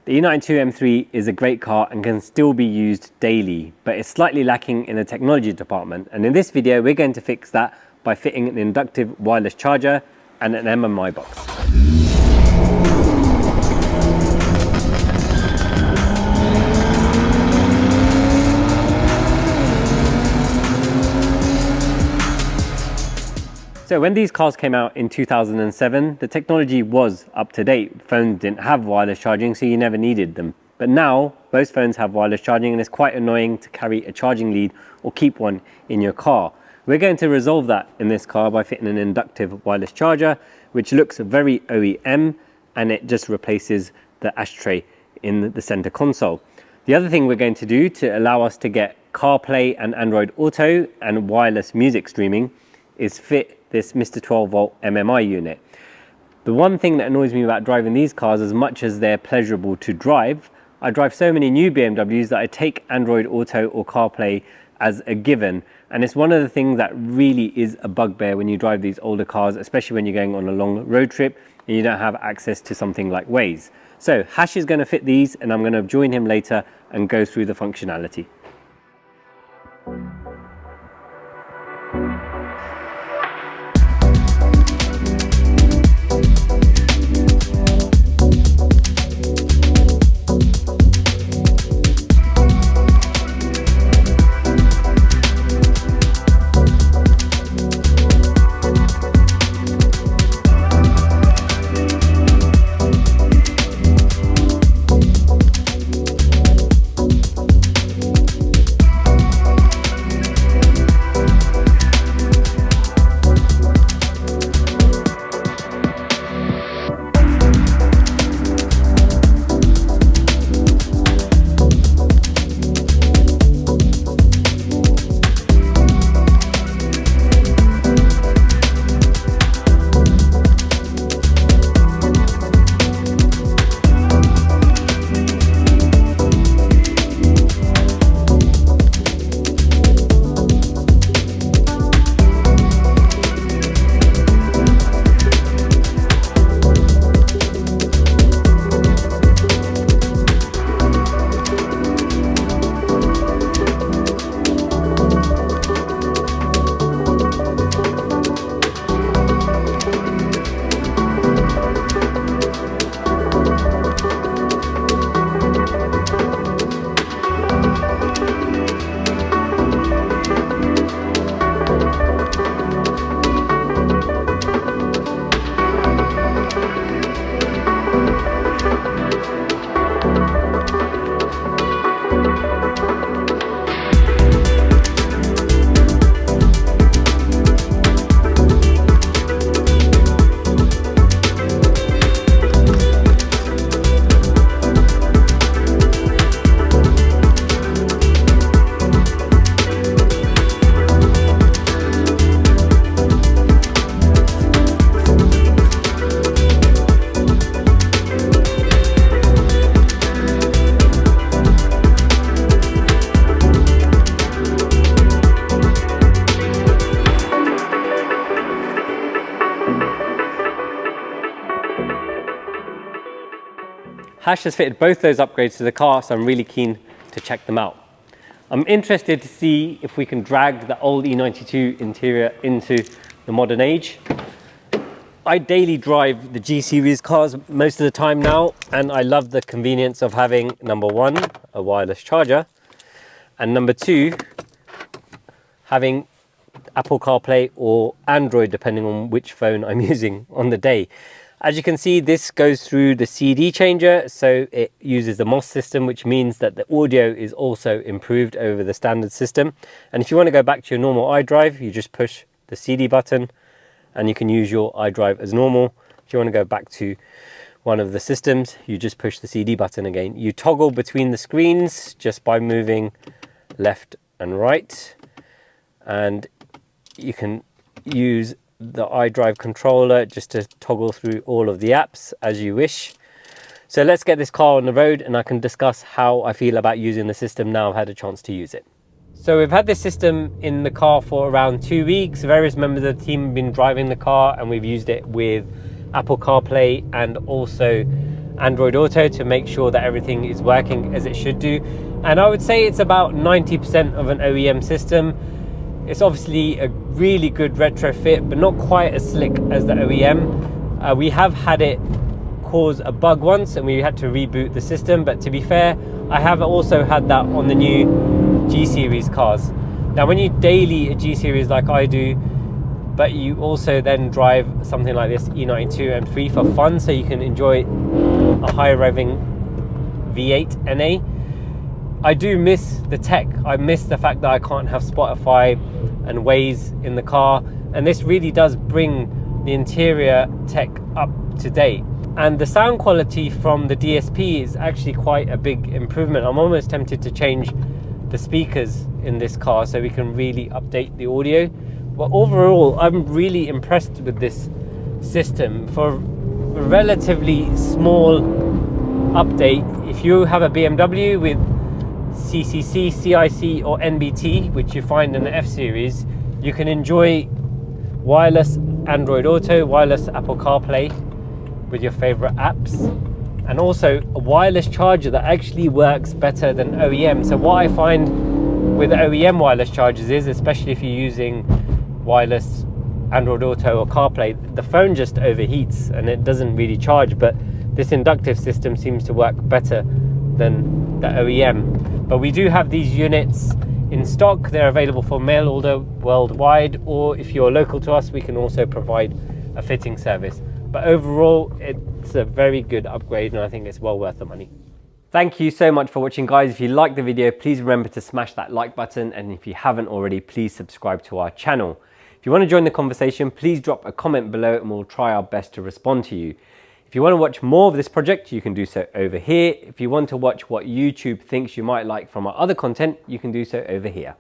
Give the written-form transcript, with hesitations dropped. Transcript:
The E92 M3 is a great car and can still be used daily, but it's slightly lacking in the technology department. And in this video, we're going to fix that by fitting an Induktiv wireless charger and an MMI box. So when these cars came out in 2007, the technology was up to date. Phones didn't have wireless charging, so you never needed them. But now, most phones have wireless charging and it's quite annoying to carry a charging lead or keep one in your car. We're going to resolve that in this car by fitting an Induktiv wireless charger, which looks very OEM, and it just replaces the ashtray in the center console. The other thing we're going to do to allow us to get CarPlay and Android Auto and wireless music streaming is fit this Mr12Volt MMI unit. The one thing that annoys me about driving these cars, as much as they're pleasurable to drive, I drive so many new BMWs that I take Android Auto or CarPlay as a given, and it's one of the things that really is a bugbear when you drive these older cars, especially when you're going on a long road trip and you don't have access to something like Waze. So Hash is going to fit these, and I'm going to join him later and go through the functionality. Hash has fitted both those upgrades to the car, so I'm really keen to check them out. I'm interested to see if we can drag the old E92 interior into the modern age. I daily drive the G series cars most of the time now, and I love the convenience of having, number one, a wireless charger, and number two, having Apple CarPlay or Android, depending on which phone I'm using on the day. As you can see, this goes through the CD changer, so it uses the MOS system, which means that the audio is also improved over the standard system. And if you want to go back to your normal iDrive, you just push the CD button and you can use your iDrive as normal. If you want to go back to one of the systems, you just push the CD button again. You toggle between the screens just by moving left and right, and you can use the iDrive controller just to toggle through all of the apps as you wish. So let's get this car on the road and I can discuss how I feel about using the system now I've had a chance to use it. So we've had this system in the car for around 2 weeks. Various members of the team have been driving the car and we've used it with Apple CarPlay and also Android Auto to make sure that everything is working as it should do. And I would say it's about 90% of an OEM system. It's obviously a really good retrofit, but not quite as slick as the OEM. We have had it cause a bug once and we had to reboot the system, but to be fair, I have also had that on the new G Series cars. Now when you daily a G Series like I do, but you also then drive something like this E92 M3 for fun, so you can enjoy a high revving V8 NA, I do miss the tech. I miss the fact that I can't have Spotify and Waze in the car, and this really does bring the interior tech up to date. And the sound quality from the DSP is actually quite a big improvement. I'm almost tempted to change the speakers in this car so we can really update the audio. But overall, I'm really impressed with this system. For a relatively small update, if you have a BMW with CCC, CIC or NBT, which you find in the F series, you can enjoy wireless Android Auto, wireless Apple CarPlay with your favorite apps, and also a wireless charger that actually works better than OEM. So what I find with OEM wireless chargers is, especially if you're using wireless Android Auto or CarPlay, the phone just overheats and it doesn't really charge, but this Induktiv system seems to work better than the OEM. But we do have these units in stock. They're available for mail order worldwide, or if you're local to us, we can also provide a fitting service. But overall, it's a very good upgrade and I think it's well worth the money. Thank you so much for watching, guys. If you liked the video, please remember to smash that like button, and if you haven't already, please subscribe to our channel. If you want to join the conversation, please drop a comment below and we'll try our best to respond to you. If you want to watch more of this project, you can do so over here. If you want to watch what YouTube thinks you might like from our other content, you can do so over here.